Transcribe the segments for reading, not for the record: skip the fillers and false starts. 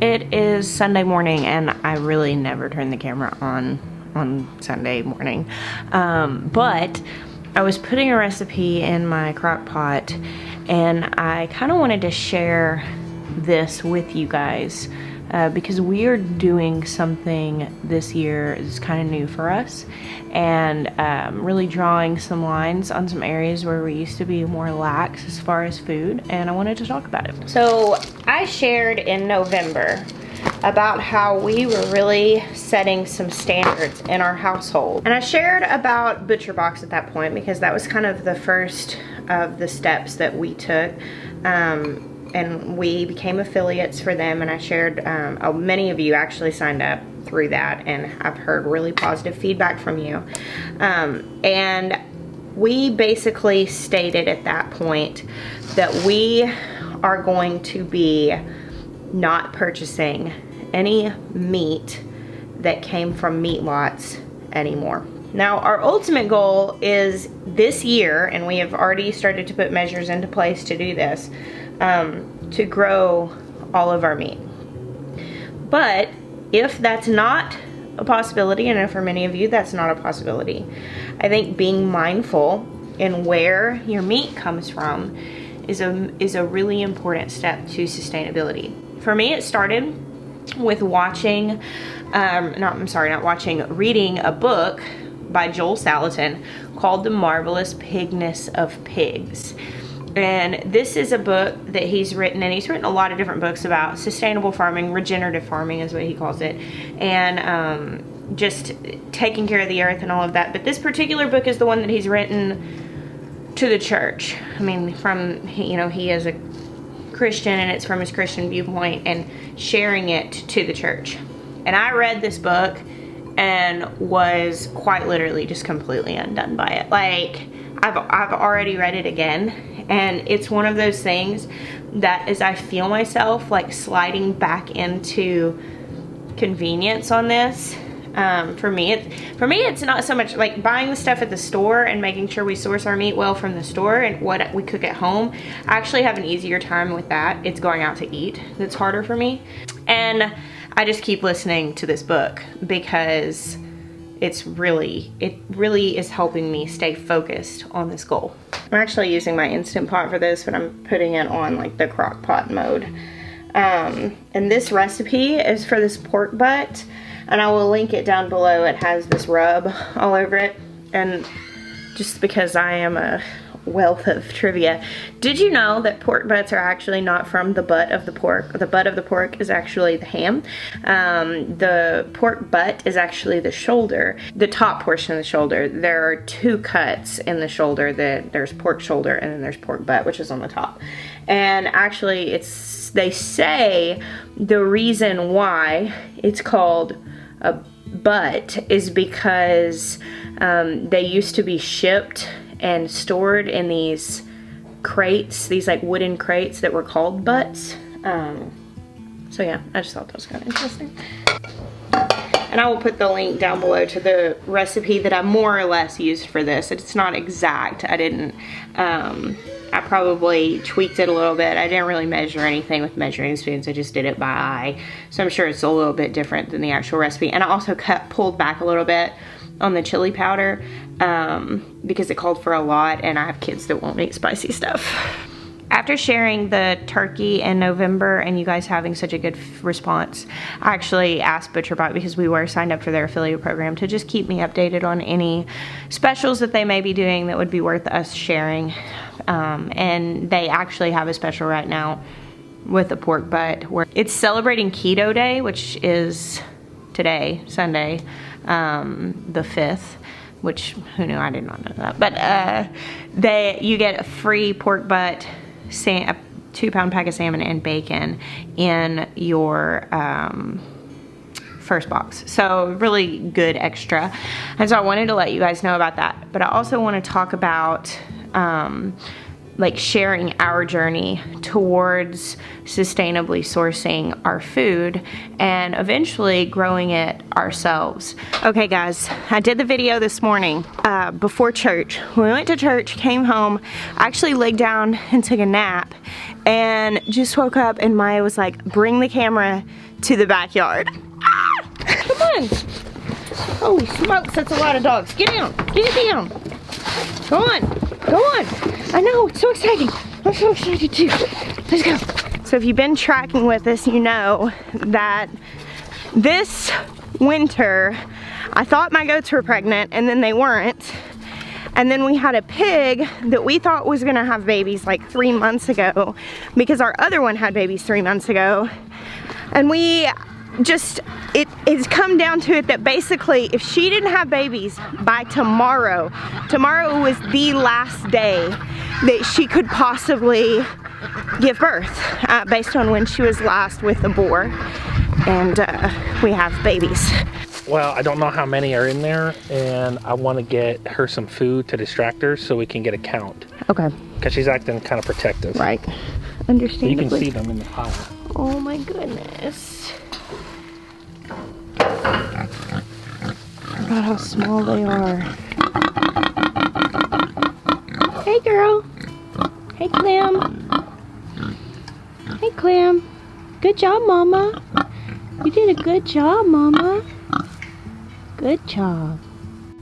It is Sunday morning, and I really never turn the camera on Sunday morning. But I was putting a recipe in my crock pot, and I kind of wanted to share this with you guys because we are doing something this year that's kind of new for us, and really drawing some lines on some areas where we used to be more lax as far as food, and I wanted to talk about it. So I shared in November about how we were really setting some standards in our household, and I shared about ButcherBox at that point because that was kind of the first of the steps that we took, and we became affiliates for them, and I shared, many of you actually signed up through that, and I've heard really positive feedback from you. And we basically stated at that point that we are going to be not purchasing any meat that came from meat lots anymore. Now, our ultimate goal is this year, and we have already started to put measures into place to do this, to grow all of our meat. But if that's not a possibility, and for many of you that's not a possibility, I think being mindful in where your meat comes from is a really important step to sustainability. For me, it started with watching, reading a book by Joel Salatin called The Marvelous Pigness of Pigs. And this is a book that he's written, and he's written a lot of different books about sustainable farming, regenerative farming is what he calls it, and just taking care of the earth and all of that. But this particular book is the one that he's written to the church. I mean, he is a Christian, and it's from his Christian viewpoint, and sharing it to the church. And I read this book and was quite literally just completely undone by it. Like, I've already read it again, and it's one of those things that as I feel myself like sliding back into convenience on this, for me it's not so much like buying the stuff at the store and making sure we source our meat well from the store and what we cook at home. I actually have an easier time with that. It's going out to eat that's harder for me, and I just keep listening to this book because it really is helping me stay focused on this goal. I'm actually using my Instant Pot for this, but I'm putting it on like the crock pot mode. And this recipe is for this pork butt, and I will link it down below. It has this rub all over it, and just because I am a wealth of trivia, did you know that pork butts are actually not from the butt of the pork? The butt of the pork is actually the ham. The pork butt is actually the shoulder, the top portion of the shoulder. There are two cuts in the shoulder. There's pork shoulder, and then there's pork butt, which is on the top. And actually, they say the reason why it's called a butt is because they used to be shipped and stored in these crates, these like wooden crates that were called butts. So yeah, I just thought that was kind of interesting. And I will put the link down below to the recipe that I more or less used for this. It's not exact. I didn't, I probably tweaked it a little bit. I didn't really measure anything with measuring spoons. I just did it by eye. So I'm sure it's a little bit different than the actual recipe. And I also pulled back a little bit on the chili powder because it called for a lot, and I have kids that won't eat spicy stuff. After sharing the turkey in November and you guys having such a good response, I actually asked ButcherBox, because we were signed up for their affiliate program, to just keep me updated on any specials that they may be doing that would be worth us sharing. And they actually have a special right now with the pork butt where it's celebrating Keto Day, which is today, Sunday, the 5th. Which, who knew? I did not know that. But you get a free pork butt, a 2-pound pack of salmon, and bacon in your first box. So really good extra. And so I wanted to let you guys know about that. But I also want to talk about like sharing our journey towards sustainably sourcing our food and eventually growing it ourselves. Okay guys, I did the video this morning before church. We went to church, came home, actually laid down and took a nap, and just woke up, and Maya was like, bring the camera to the backyard. Ah! Come on. Holy smokes, that's a lot of dogs. Get down, get down. Go on, go on. I know, it's so exciting. I'm so excited too. Let's go. So if you've been tracking with us, you know that this winter, I thought my goats were pregnant, and then they weren't. And then we had a pig that we thought was gonna have babies like 3 months ago, because our other one had babies 3 months ago. And we just, it's come down to it that basically if she didn't have babies by tomorrow was the last day that she could possibly give birth, based on when she was last with the boar. And we have babies. Well, I don't know how many are in there, and I want to get her some food to distract her so we can get a count. Okay. Because she's acting kind of protective. Right. Understandably. You can see them in the pile. Oh my goodness. Look at how small they are. Hey girl. Hey Clem. Hey Clem. Good job, Mama. You did a good job, Mama. Good job.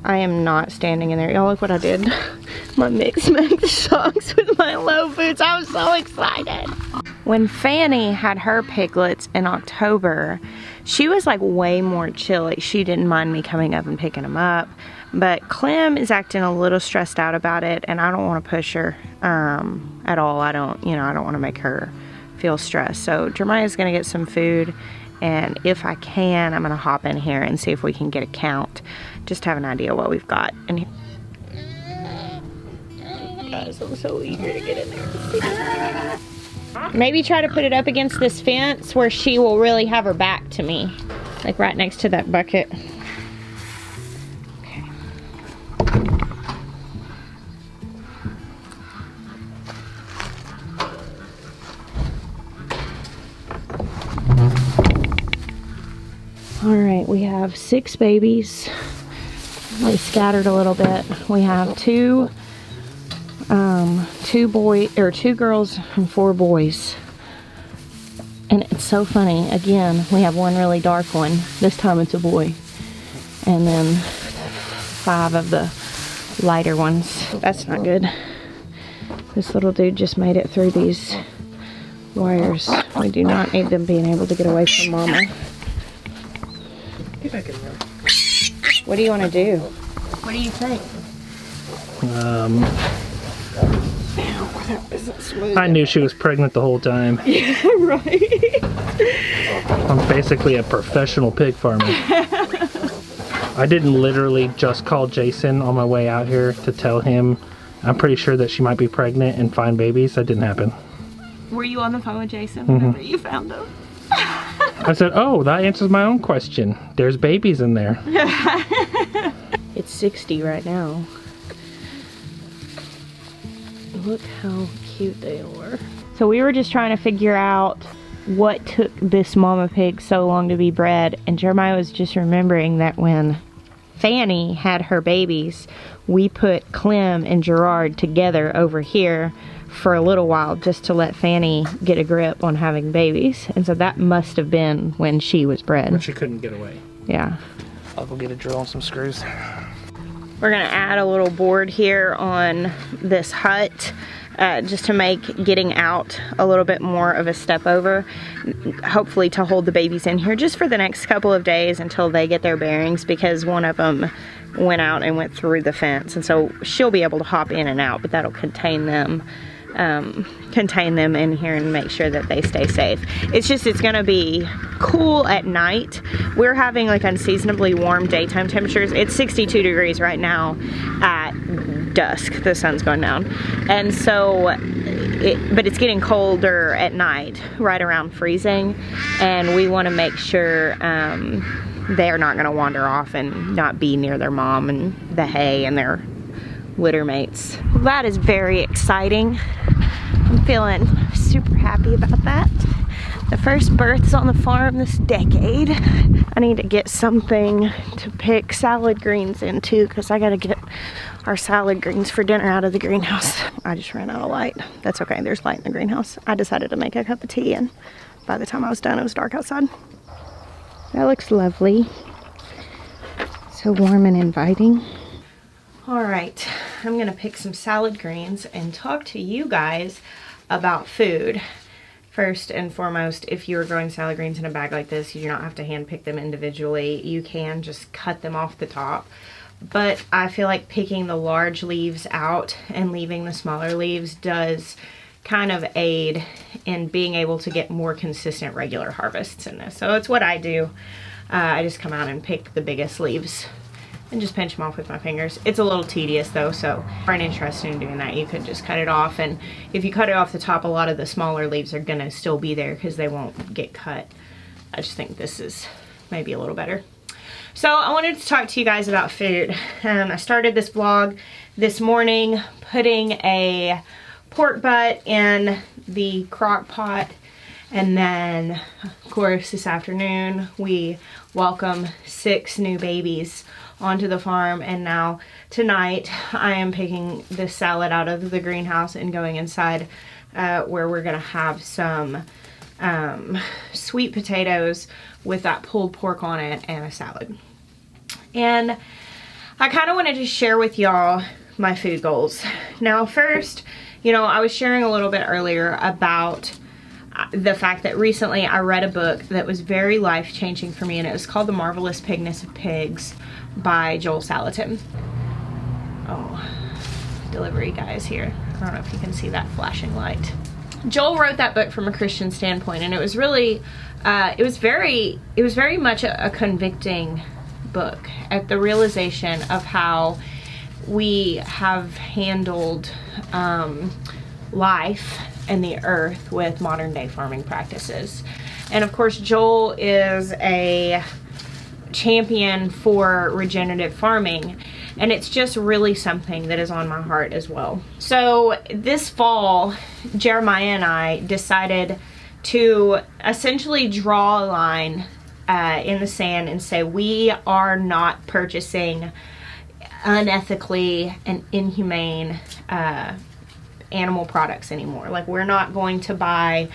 I am not standing in there. Y'all, look what I did. My mixed match socks with my low boots. I was so excited. When Fanny had her piglets in October, she was like way more chill. Like, she didn't mind me coming up and picking them up. But Clem is acting a little stressed out about it, and I don't want to push her at all. I don't want to make her feel stressed. So Jeremiah's gonna get some food. And if I can, I'm gonna hop in here and see if we can get a count. Just to have an idea what we've got in here. Guys, I'm so eager to get in there. Maybe try to put it up against this fence where she will really have her back to me. Like right next to that bucket. Okay. Alright, we have 6 babies. They scattered a little bit. We have two girls and 4 boys. And it's so funny. Again, we have one really dark one. This time it's a boy. And then 5 of the lighter ones. That's not good. This little dude just made it through these wires. We do not need them being able to get away from Mama. Get back in there. What do you want to do? What do you think? I knew she was pregnant the whole time. Yeah, right. I'm basically a professional pig farmer. I didn't literally just call Jason on my way out here to tell him I'm pretty sure that she might be pregnant and find babies. That didn't happen. Were you on the phone with Jason whenever you found him? I said, oh, that answers my own question. There's babies in there. It's 60 right now. Look how cute they are. So we were just trying to figure out what took this mama pig so long to be bred, and Jeremiah was just remembering that when Fanny had her babies, we put Clem and Gerard together over here for a little while just to let Fanny get a grip on having babies. And so that must have been when she was bred. When she couldn't get away. Yeah. I'll go get a drill and some screws. We're gonna add a little board here on this hut just to make getting out a little bit more of a step over. Hopefully to hold the babies in here just for the next couple of days until they get their bearings, because one of them went out and went through the fence, and so she'll be able to hop in and out, but that'll contain them in here and make sure that they stay safe. It's just, it's gonna be cool at night. We're having like unseasonably warm daytime temperatures. It's 62 degrees right now at dusk. The sun's going down, and so but it's getting colder at night, right around freezing, and we want to make sure they're not going to wander off and not be near their mom and the hay and their litter mates. That is very exciting. I'm feeling super happy about that. The first births on the farm this decade. I need to get something to pick salad greens into, because I gotta get our salad greens for dinner out of the greenhouse. I just ran out of light. That's okay, there's light in the greenhouse. I decided to make a cup of tea, and by the time I was done, it was dark outside. That looks lovely. So warm and inviting. All right, I'm gonna pick some salad greens and talk to you guys about food. First and foremost, if you are growing salad greens in a bag like this, you do not have to hand pick them individually. You can just cut them off the top. But I feel like picking the large leaves out and leaving the smaller leaves does kind of aid in being able to get more consistent regular harvests in this. So it's what I do. I just come out and pick the biggest leaves and just pinch them off with my fingers. It's a little tedious though, so if you aren't interested in doing that, you could just cut it off. And if you cut it off the top, a lot of the smaller leaves are gonna still be there because they won't get cut. I just think this is maybe a little better. So I wanted to talk to you guys about food. I started this vlog this morning putting a pork butt in the crock pot, and then of course this afternoon we welcome 6 new babies onto the farm, and now tonight I am picking this salad out of the greenhouse and going inside where we're gonna have some sweet potatoes with that pulled pork on it and a salad. And I kind of wanted to share with y'all my food goals. Now first, you know, I was sharing a little bit earlier about the fact that recently I read a book that was very life-changing for me, and it was called The Marvelous Pigness of Pigs by Joel Salatin. Oh, delivery guy is here. I don't know if you can see that flashing light. Joel wrote that book from a Christian standpoint, and it was really, it was very much a convicting book at the realization of how we have handled life and the earth with modern day farming practices. And of course, Joel is a champion for regenerative farming, and it's just really something that is on my heart as well. So this fall, Jeremiah and I decided to essentially draw a line in the sand and say we are not purchasing unethically and inhumane animal products anymore. Like, we're not going to buy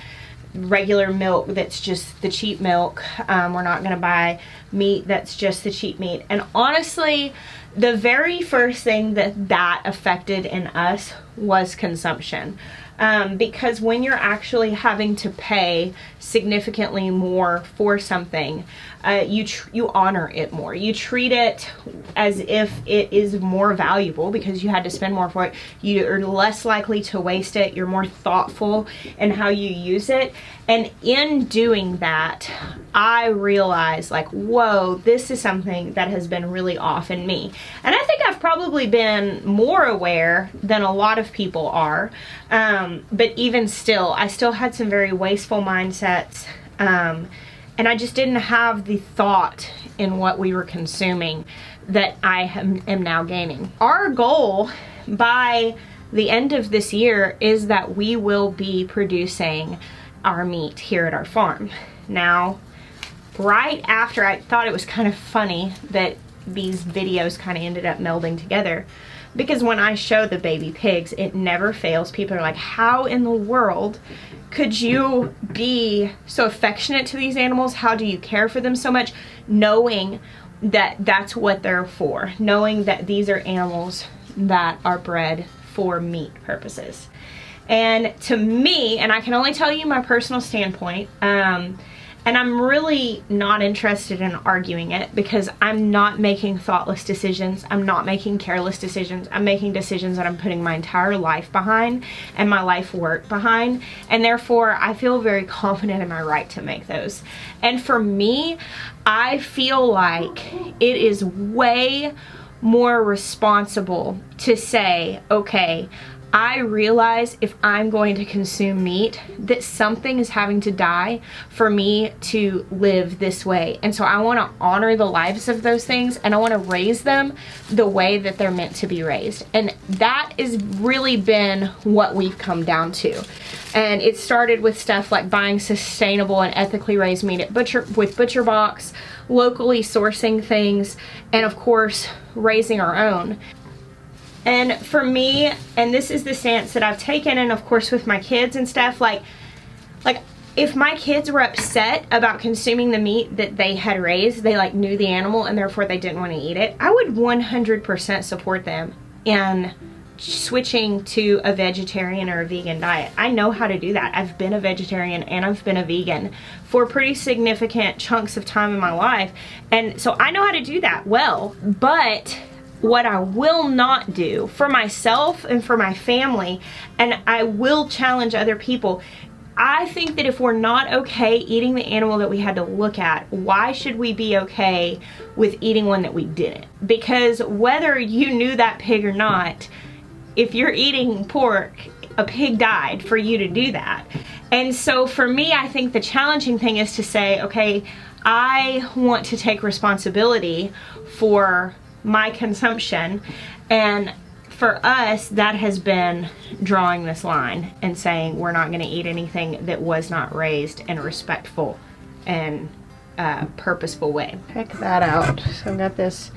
regular milk that's just the cheap milk. We're not going to buy meat that's just the cheap meat. And honestly, the very first thing that affected in us was consumption. Because when you're actually having to pay significantly more for something, you honor it more. You treat it as if it is more valuable because you had to spend more for it. You're less likely to waste it. You're more thoughtful in how you use it. And in doing that, I realized, like, whoa, this is something that has been really off in me. And I think I've probably been more aware than a lot of people are. But even still, I still had some very wasteful mindsets. And I just didn't have the thought in what we were consuming that I am now gaining. Our goal by the end of this year is that we will be producing our meat here at our farm. Now, right after, I thought it was kind of funny that these videos kind of ended up melding together, because when I show the baby pigs, it never fails. People are like, how in the world could you be so affectionate to these animals? How do you care for them so much, knowing that that's what they're for, knowing that these are animals that are bred for meat purposes? And to me, and I can only tell you my personal standpoint, and I'm really not interested in arguing it, because I'm not making thoughtless decisions. I'm not making careless decisions. I'm making decisions that I'm putting my entire life behind and my life work behind. And therefore, I feel very confident in my right to make those. And for me, I feel like it is way more responsible to say, okay, I realize if I'm going to consume meat, that something is having to die for me to live this way. And so I want to honor the lives of those things, and I want to raise them the way that they're meant to be raised. And that has really been what we've come down to. And it started with stuff like buying sustainable and ethically raised meat at Butcher Box, locally sourcing things, and of course, raising our own. And for me, and this is the stance that I've taken, and of course with my kids and stuff, like if my kids were upset about consuming the meat that they had raised, they like knew the animal and therefore they didn't want to eat it, I would 100% support them in switching to a vegetarian or a vegan diet. I know how to do that. I've been a vegetarian and I've been a vegan for pretty significant chunks of time in my life. And so I know how to do that well, but what I will not do for myself and for my family, and I will challenge other people, I think that if we're not okay eating the animal that we had to look at, why should we be okay with eating one that we didn't? Because whether you knew that pig or not, if you're eating pork, a pig died for you to do that. And so for me, I think the challenging thing is to say, okay, I want to take responsibility for my consumption, and for us, that has been drawing this line and saying we're not going to eat anything that was not raised in a respectful and purposeful way. Check that out. So I've got this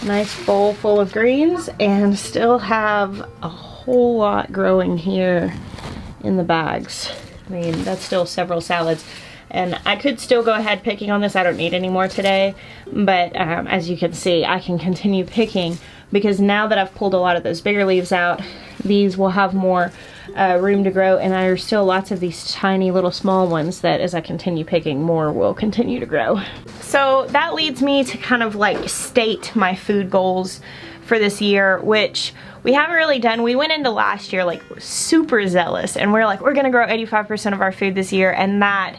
nice bowl full of greens and still have a whole lot growing here in the bags. I mean, that's still several salads. And I could still go ahead picking on this. I don't need any more today. But as you can see, I can continue picking because now that I've pulled a lot of those bigger leaves out, these will have more room to grow. And there are still lots of these tiny little small ones that as I continue picking, more will continue to grow. So that leads me to kind of like state my food goals for this year, which we haven't really done. We went into last year like super zealous and we're like, we're gonna grow 85% of our food this year, and that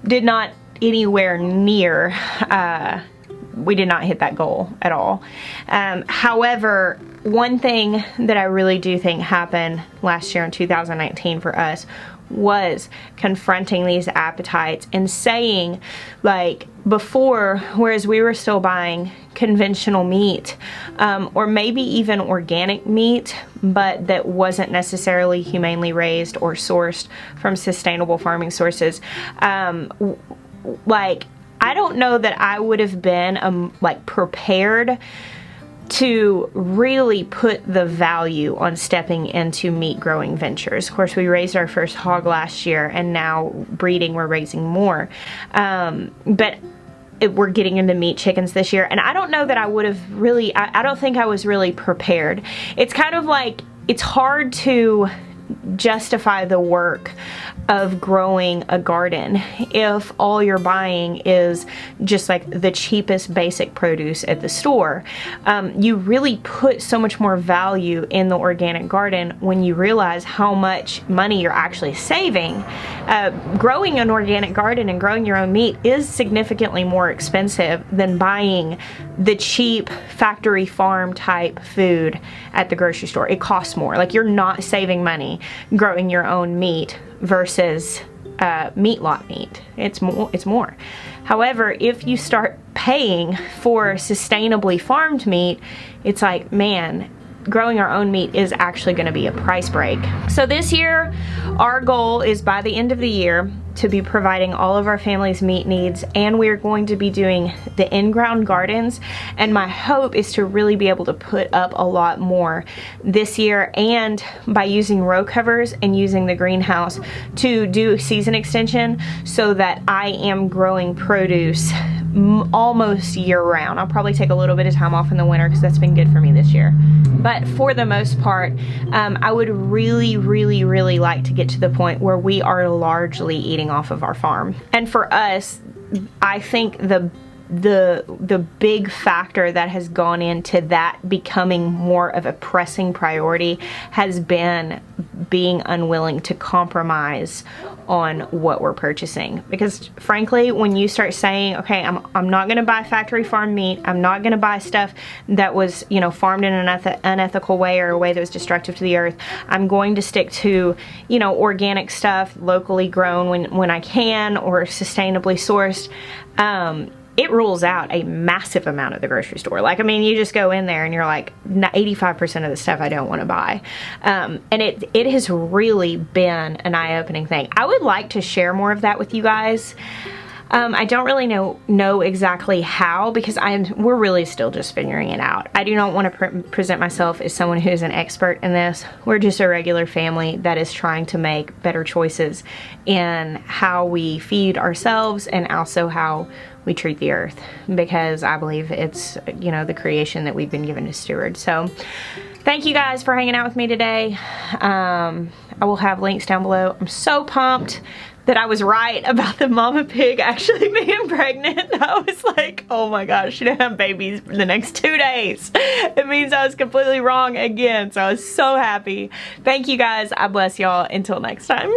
did not anywhere near, we did not hit that goal at all. However, one thing that I really do think happened last year in 2019 for us was confronting these appetites and saying, like before, whereas we were still buying conventional meat or maybe even organic meat, but that wasn't necessarily humanely raised or sourced from sustainable farming sources, like I don't know that I would have been like prepared to really put the value on stepping into meat growing ventures. Of course, we raised our first hog last year, and now breeding, we're raising more. But we're getting into meat chickens this year, and I don't know that I would have really, I don't think I was really prepared. It's kind of like, it's hard to justify the work of growing a garden if all you're buying is just like the cheapest basic produce at the store. You really put so much more value in the organic garden when you realize how much money you're actually saving. Growing an organic garden and growing your own meat is significantly more expensive than buying the cheap factory farm type food at the grocery store. It costs more. Like, you're not saving money growing your own meat versus meat lot meat. It's more. However, if you start paying for sustainably farmed meat, it's like, man, growing our own meat is actually going to be a price break. So this year, our goal is by the end of the year to be providing all of our family's meat needs, and we're going to be doing the in-ground gardens, and my hope is to really be able to put up a lot more this year, and by using row covers and using the greenhouse to do season extension so that I am growing produce almost year round. I'll probably take a little bit of time off in the winter because that's been good for me this year. But for the most part, I would really, really, really like to get to the point where we are largely eating off of our farm. And for us, I think the big factor that has gone into that becoming more of a pressing priority has been being unwilling to compromise on what we're purchasing. Because frankly, when you start saying, okay, I'm not gonna buy factory farm meat, I'm not gonna buy stuff that was, you know, farmed in an unethical way or a way that was destructive to the earth, I'm going to stick to, you know, organic stuff, locally grown when I can, or sustainably sourced, it rules out a massive amount of the grocery store. Like, I mean, you just go in there and you're like, 85% of the stuff I don't want to buy. And it has really been an eye-opening thing. I would like to share more of that with you guys. I don't really know exactly how, because we're really still just figuring it out. I do not want to present myself as someone who's an expert in this. We're just a regular family that is trying to make better choices in how we feed ourselves and also how we treat the earth, because I believe it's, you know, the creation that we've been given to steward. So thank you guys for hanging out with me today. I will have links down below. I'm so pumped that I was right about the mama pig actually being pregnant. I was like, oh my gosh, she didn't have babies for the next 2 days. It means I was completely wrong again. So I was so happy. Thank you guys. I bless y'all. Until next time.